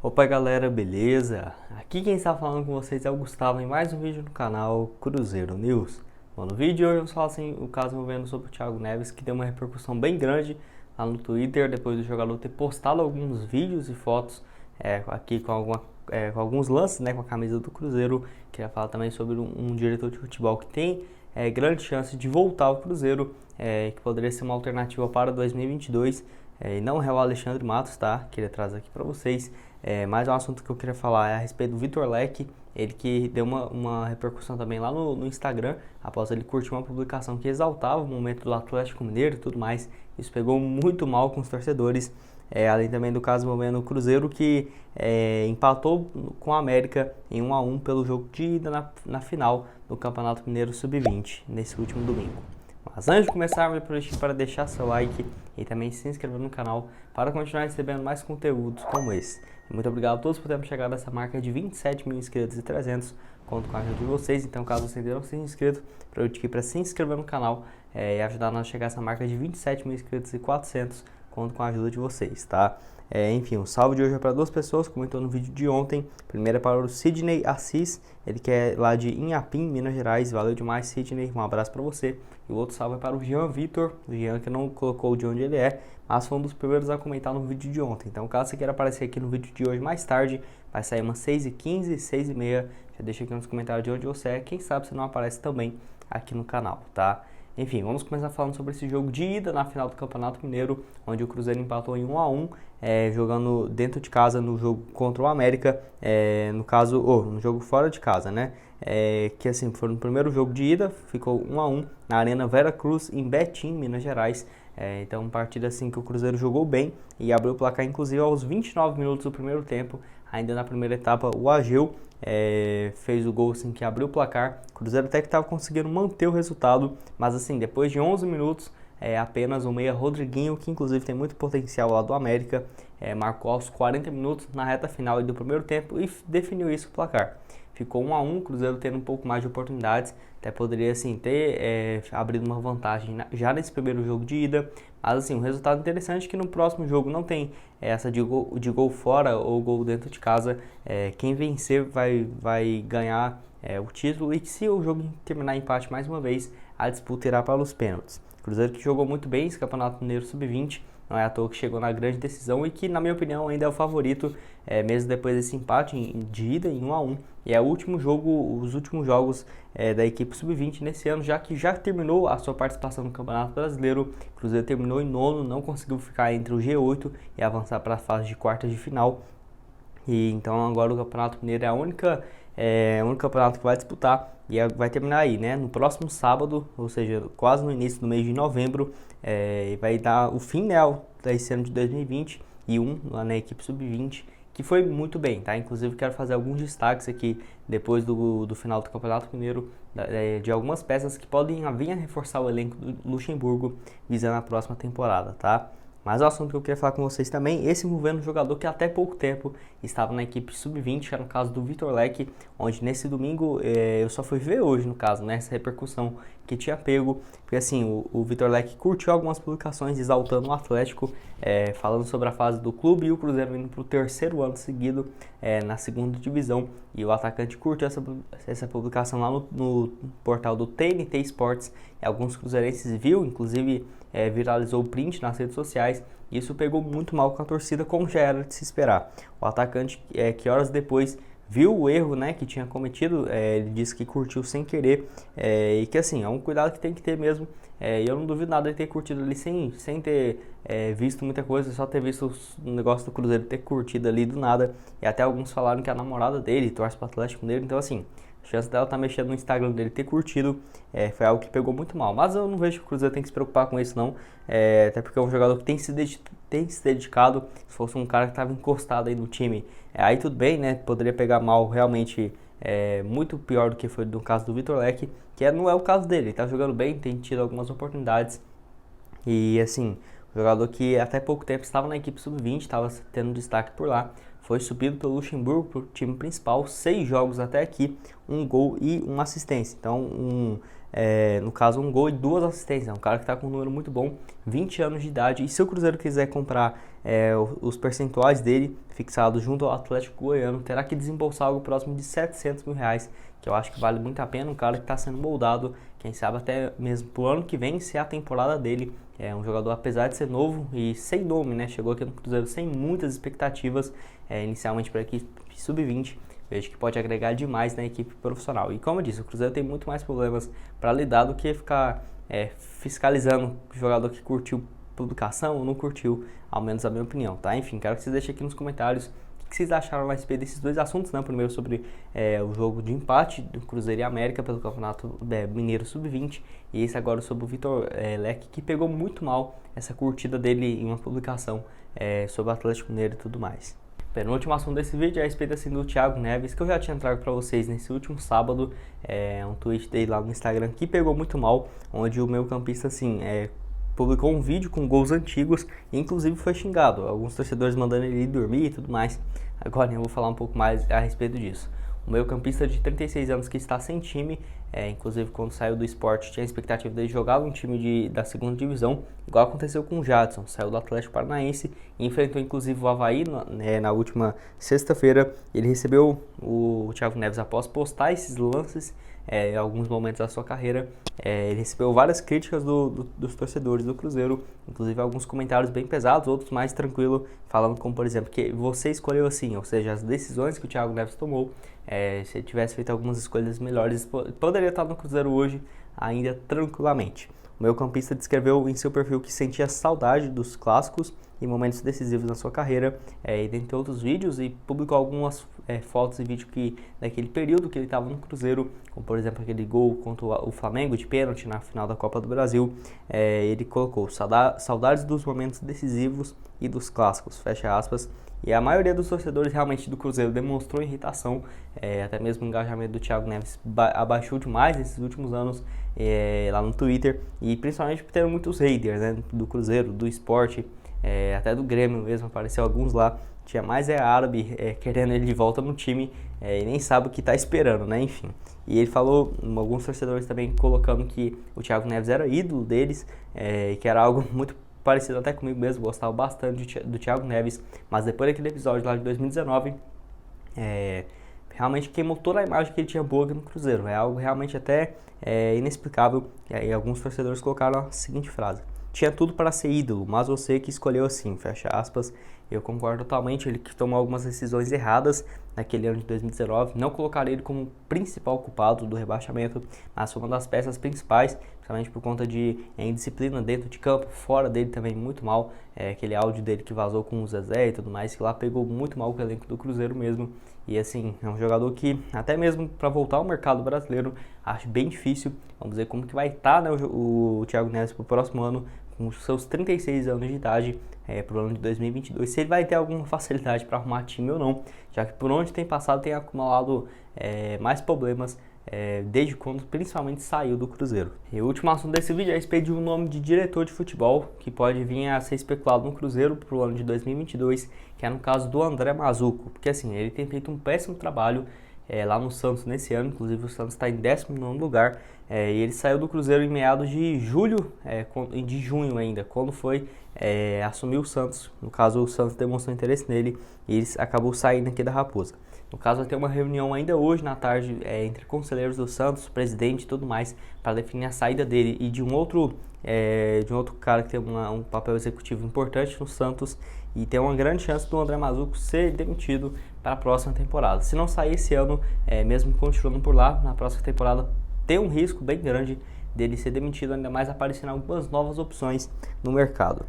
Opa galera, beleza? Aqui quem está falando com vocês é o Gustavo em mais um vídeo no canal Cruzeiro News. Bom, no vídeo de hoje vamos falar assim, o caso envolvendo sobre o Thiago Neves, que deu uma repercussão bem grande lá no Twitter, depois do jogador ter postado alguns vídeos e fotos aqui com alguns lances, né, com a camisa do Cruzeiro. Queria falar também sobre um diretor de futebol que tem grande chance de voltar ao Cruzeiro, que poderia ser uma alternativa para 2022, e não é o Alexandre Matos, tá? Queria trazer aqui para vocês. Mais um assunto que eu queria falar é a respeito do Vitor Leque, ele que deu uma repercussão também lá no Instagram, após ele curtir uma publicação que exaltava o momento do Atlético Mineiro e tudo mais. Isso pegou muito mal com os torcedores, além também do caso envolvendo o Cruzeiro, que empatou com a América em 1-1 pelo jogo de ida na final do Campeonato Mineiro Sub-20, nesse último domingo. Mas antes de começar, eu aproveito para deixar seu like e também se inscrever no canal para continuar recebendo mais conteúdos como esse. Muito obrigado a todos por terem chegado a essa marca de 27 mil inscritos e 300. Conto com a ajuda de vocês, então caso você ainda não seja inscrito, aproveite aqui para se inscrever no canal e ajudar nós a chegar a essa marca de 27 mil inscritos e 400. Conto com a ajuda de vocês, tá? Enfim, o salve de hoje é para duas pessoas, comentou no vídeo de ontem. Primeiro é para o Sidney Assis, ele que é lá de Inhapim, Minas Gerais. Valeu demais, Sidney, um abraço para você. E o outro salve é para o Jean Vitor, o Jean que não colocou de onde ele é, mas foi um dos primeiros a comentar no vídeo de ontem. Então, caso você queira aparecer aqui no vídeo de hoje mais tarde, vai sair umas 6h15, 6h30. Já deixa aqui nos comentários de onde você é, quem sabe você não aparece também aqui no canal, tá? Enfim, vamos começar falando sobre esse jogo de ida na final do Campeonato Mineiro, onde o Cruzeiro empatou em 1-1, jogando dentro de casa no jogo contra o América, no caso, no jogo fora de casa, né? Que assim, foi no primeiro jogo de ida, ficou 1-1 na Arena Vera Cruz, em Betim, Minas Gerais. Então, partida assim que o Cruzeiro jogou bem e abriu o placar, inclusive, aos 29 minutos do primeiro tempo. Ainda na primeira etapa, o Ageu fez o gol assim, que abriu o placar. O Cruzeiro até que estava conseguindo manter o resultado, mas assim, depois de 11 minutos, apenas o meia Rodriguinho, que inclusive tem muito potencial lá do América, marcou aos 40 minutos na reta final do primeiro tempo e definiu isso o placar. Ficou 1-1, o Cruzeiro tendo um pouco mais de oportunidades, até poderia assim ter abrido uma vantagem já nesse primeiro jogo de ida, mas assim, um resultado interessante é que no próximo jogo não tem essa de gol fora ou gol dentro de casa. Quem vencer vai ganhar o título, e se o jogo terminar em empate mais uma vez, a disputa irá para os pênaltis. O Cruzeiro que jogou muito bem esse Campeonato Mineiro Sub-20, não é à toa que chegou na grande decisão e que, na minha opinião, ainda é o favorito, mesmo depois desse empate de ida em 1-1. E é o último jogo, os últimos jogos da equipe Sub-20 nesse ano, já que já terminou a sua participação no Campeonato Brasileiro. O Cruzeiro terminou em nono, não conseguiu ficar entre o G8 e avançar para a fase de quartas de final. E então agora o Campeonato Mineiro é o único campeonato que vai disputar e vai terminar aí, né? No próximo sábado, ou seja, quase no início do mês de novembro, vai dar o fim, né, desse ano de 2021 lá na equipe Sub-20, que foi muito bem, tá? Inclusive quero fazer alguns destaques aqui depois do final do Campeonato Mineiro, de algumas peças que podem vir a reforçar o elenco do Luxemburgo visando a próxima temporada, tá? Mas o assunto que eu queria falar com vocês também, esse envolvendo um jogador que até pouco tempo estava na equipe Sub-20, era no caso do Vitor Leque, onde nesse domingo eu só fui ver hoje, no caso, né, essa repercussão que tinha pego, porque assim, o Vitor Leque curtiu algumas publicações exaltando o Atlético, falando sobre a fase do clube e o Cruzeiro indo para o terceiro ano seguido na segunda divisão, e o atacante curtiu essa publicação lá no portal do TNT Sports, e alguns cruzeirenses viu, inclusive viralizou o print nas redes sociais, e isso pegou muito mal com a torcida, como já era de se esperar. O atacante, que horas depois viu o erro, né, que tinha cometido, ele disse que curtiu sem querer, e que assim, é um cuidado que tem que ter mesmo, e eu não duvido nada de ter curtido ali sem ter visto muita coisa, só ter visto o negócio do Cruzeiro, ter curtido ali do nada, e até alguns falaram que a namorada dele torce para o Atlético Mineiro, então assim, a chance dela estar mexendo no Instagram dele, ter curtido, foi algo que pegou muito mal. Mas eu não vejo que o Cruzeiro tem que se preocupar com isso não, até porque é um jogador que tem se dedicado. Se fosse um cara que estava encostado aí no time, aí tudo bem, né? Poderia pegar mal realmente, muito pior do que foi no caso do Vitor Leque, que não é o caso dele. Ele tá jogando bem, tem tido algumas oportunidades. E assim, um jogador que até pouco tempo estava na equipe Sub-20, estava tendo destaque por lá, foi subido pelo Luxemburgo para o time principal, 6 jogos até aqui, 1 gol e 1 assistência. Então, no caso um gol e 2 assistências, é um cara que está com um número muito bom, 20 anos de idade, e se o Cruzeiro quiser comprar os percentuais dele fixados junto ao Atlético Goiano, terá que desembolsar algo próximo de R$700 mil, que eu acho que vale muito a pena, um cara que está sendo moldado, quem sabe até mesmo pro ano que vem ser a temporada dele. É um jogador, apesar de ser novo e sem nome, né? Chegou aqui no Cruzeiro sem muitas expectativas, inicialmente para a equipe sub-20. Vejo que pode agregar demais na equipe profissional. E como eu disse, o Cruzeiro tem muito mais problemas para lidar do que ficar fiscalizando o jogador que curtiu publicação ou não curtiu, ao menos a minha opinião, tá? Enfim, quero que vocês deixem aqui nos comentários o que vocês acharam a respeito desses dois assuntos, né? Primeiro sobre o jogo de empate do Cruzeiro e América pelo Campeonato Mineiro Sub-20, e esse agora sobre o Vitor Leque, que pegou muito mal essa curtida dele em uma publicação sobre o Atlético Mineiro e tudo mais. Penúltimo assunto desse vídeo é a respeito assim, do Thiago Neves, que eu já tinha trago para vocês nesse último sábado, um tweet dele lá no Instagram que pegou muito mal, onde o meio-campista assim, publicou um vídeo com gols antigos e inclusive foi xingado, alguns torcedores mandando ele ir dormir e tudo mais. Agora eu vou falar um pouco mais a respeito disso. O meio-campista de 36 anos que está sem time, inclusive quando saiu do Sport tinha a expectativa dele jogar num time da segunda divisão, igual aconteceu com o Jadson, saiu do Atlético Paranaense e enfrentou inclusive o Avaí na última sexta-feira. Ele recebeu o Thiago Neves após postar esses lances em alguns momentos da sua carreira. Ele recebeu várias críticas dos torcedores do Cruzeiro, inclusive alguns comentários bem pesados, outros mais tranquilos, falando como, por exemplo, que você escolheu assim, ou seja, as decisões que o Thiago Neves tomou, se ele tivesse feito algumas escolhas melhores, poderia estar no Cruzeiro hoje ainda tranquilamente. O meio-campista descreveu em seu perfil que sentia saudade dos clássicos e momentos decisivos na sua carreira, e dentre outros vídeos, e publicou algumas fotos e vídeos daquele período que ele estava no Cruzeiro, como por exemplo aquele gol contra o Flamengo de pênalti na final da Copa do Brasil. Ele colocou saudades dos momentos decisivos e dos clássicos, fecha aspas. E a maioria dos torcedores realmente do Cruzeiro demonstrou irritação, até mesmo o engajamento do Thiago Neves abaixou demais nesses últimos anos lá no Twitter, e principalmente por ter muitos haters, né, do Cruzeiro, do Sport, até do Grêmio mesmo, apareceu alguns lá, tinha mais árabe querendo ele de volta no time e nem sabe o que está esperando, né, enfim. E ele falou, alguns torcedores também colocando que o Thiago Neves era ídolo deles, que era algo muito parecido até comigo mesmo, gostava bastante do Thiago Neves, mas depois daquele episódio lá de 2019, realmente queimou toda a imagem que ele tinha boa aqui no Cruzeiro. É algo realmente até inexplicável. E alguns torcedores colocaram a seguinte frase: tinha tudo para ser ídolo, mas você que escolheu assim, fecha aspas. Eu concordo totalmente, ele que tomou algumas decisões erradas naquele ano de 2019, não colocaria ele como principal culpado do rebaixamento, mas foi uma das peças principais, principalmente por conta de indisciplina dentro de campo, fora dele também muito mal, aquele áudio dele que vazou com o Zezé e tudo mais, que lá pegou muito mal com o elenco do Cruzeiro mesmo. E assim, é um jogador que até mesmo para voltar ao mercado brasileiro, acho bem difícil. Vamos ver como que vai estar, né, o Thiago Neves para o próximo ano, com os seus 36 anos de idade, para o ano de 2022, se ele vai ter alguma facilidade para arrumar time ou não, já que por onde tem passado tem acumulado mais problemas desde quando principalmente saiu do Cruzeiro. E o último assunto desse vídeo é a respeito de um nome de diretor de futebol que pode vir a ser especulado no Cruzeiro para o ano de 2022, que é no caso do André Mazzucco, porque assim, ele tem feito um péssimo trabalho lá no Santos nesse ano, inclusive o Santos está em 19º lugar, e ele saiu do Cruzeiro em meados de julho, de junho ainda, quando foi assumir o Santos. No caso, o Santos demonstrou interesse nele e ele acabou saindo aqui da Raposa. No caso, vai ter uma reunião ainda hoje na tarde entre conselheiros do Santos, presidente e tudo mais, para definir a saída dele e de um outro cara que tem um papel executivo importante no Santos, e tem uma grande chance do André Mazzucco ser demitido para a próxima temporada. Se não sair esse ano, mesmo continuando por lá, na próxima temporada tem um risco bem grande dele ser demitido, ainda mais aparecendo algumas novas opções no mercado.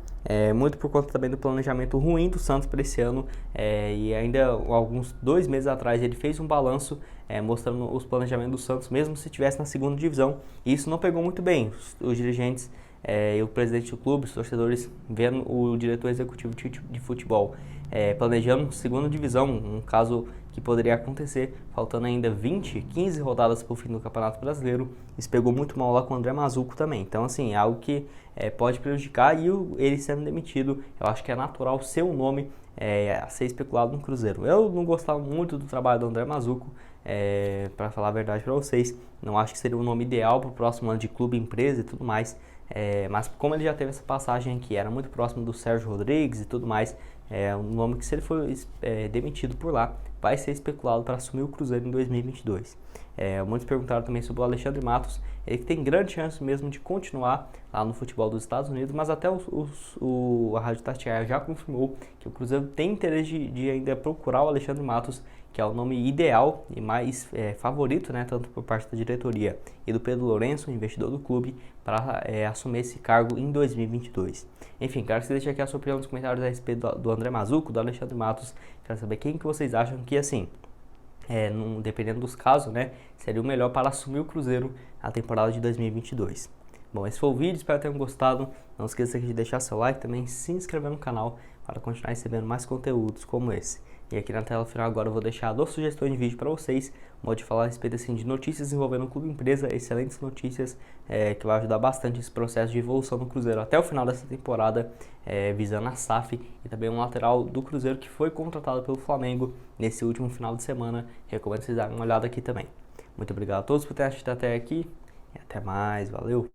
Muito por conta também do planejamento ruim do Santos para esse ano, e ainda alguns 2 meses atrás ele fez um balanço mostrando os planejamentos do Santos, mesmo se estivesse na segunda divisão, e isso não pegou muito bem. Os dirigentes e o presidente do clube, os torcedores, vendo o diretor executivo de futebol planejando segunda divisão, um caso que poderia acontecer, faltando ainda 15 rodadas para o fim do Campeonato Brasileiro. Isso pegou muito mal lá com o André Mazzucco também. Então, assim, é algo que pode prejudicar, e ele sendo demitido, eu acho que é natural ser um nome a ser especulado no Cruzeiro. Eu não gostava muito do trabalho do André Mazzucco, para falar a verdade para vocês. Não acho que seria o nome ideal para o próximo ano de clube, empresa e tudo mais. Mas como ele já teve essa passagem aqui, era muito próximo do Sérgio Rodrigues e tudo mais, um nome que, se ele for demitido por lá, vai ser especulado para assumir o Cruzeiro em 2022. Muitos perguntaram também sobre o Alexandre Matos. Ele que tem grande chance mesmo de continuar lá no futebol dos Estados Unidos, mas até a Rádio Tatiaia já confirmou que o Cruzeiro tem interesse de ainda procurar o Alexandre Matos, que é o nome ideal e mais favorito, né, tanto por parte da diretoria e do Pedro Lourenço, investidor do clube, para assumir esse cargo em 2022. Enfim, quero que você deixe aqui a sua opinião nos comentários a respeito do André Mazzucco, do Alexandre Matos. Quero saber quem que vocês acham que, assim, dependendo dos casos, né, seria o melhor para assumir o Cruzeiro na temporada de 2022. Bom, esse foi o vídeo, espero que tenham gostado. Não esqueça de deixar seu like também, se inscrever no canal para continuar recebendo mais conteúdos como esse. E aqui na tela final agora eu vou deixar 2 sugestões de vídeo para vocês. Modo de falar a respeito assim, de notícias envolvendo o clube empresa, excelentes notícias que vai ajudar bastante esse processo de evolução do Cruzeiro até o final dessa temporada, visando a SAF, e também um lateral do Cruzeiro que foi contratado pelo Flamengo nesse último final de semana. Recomendo vocês darem uma olhada aqui também. Muito obrigado a todos por terem assistido até aqui e até mais, valeu!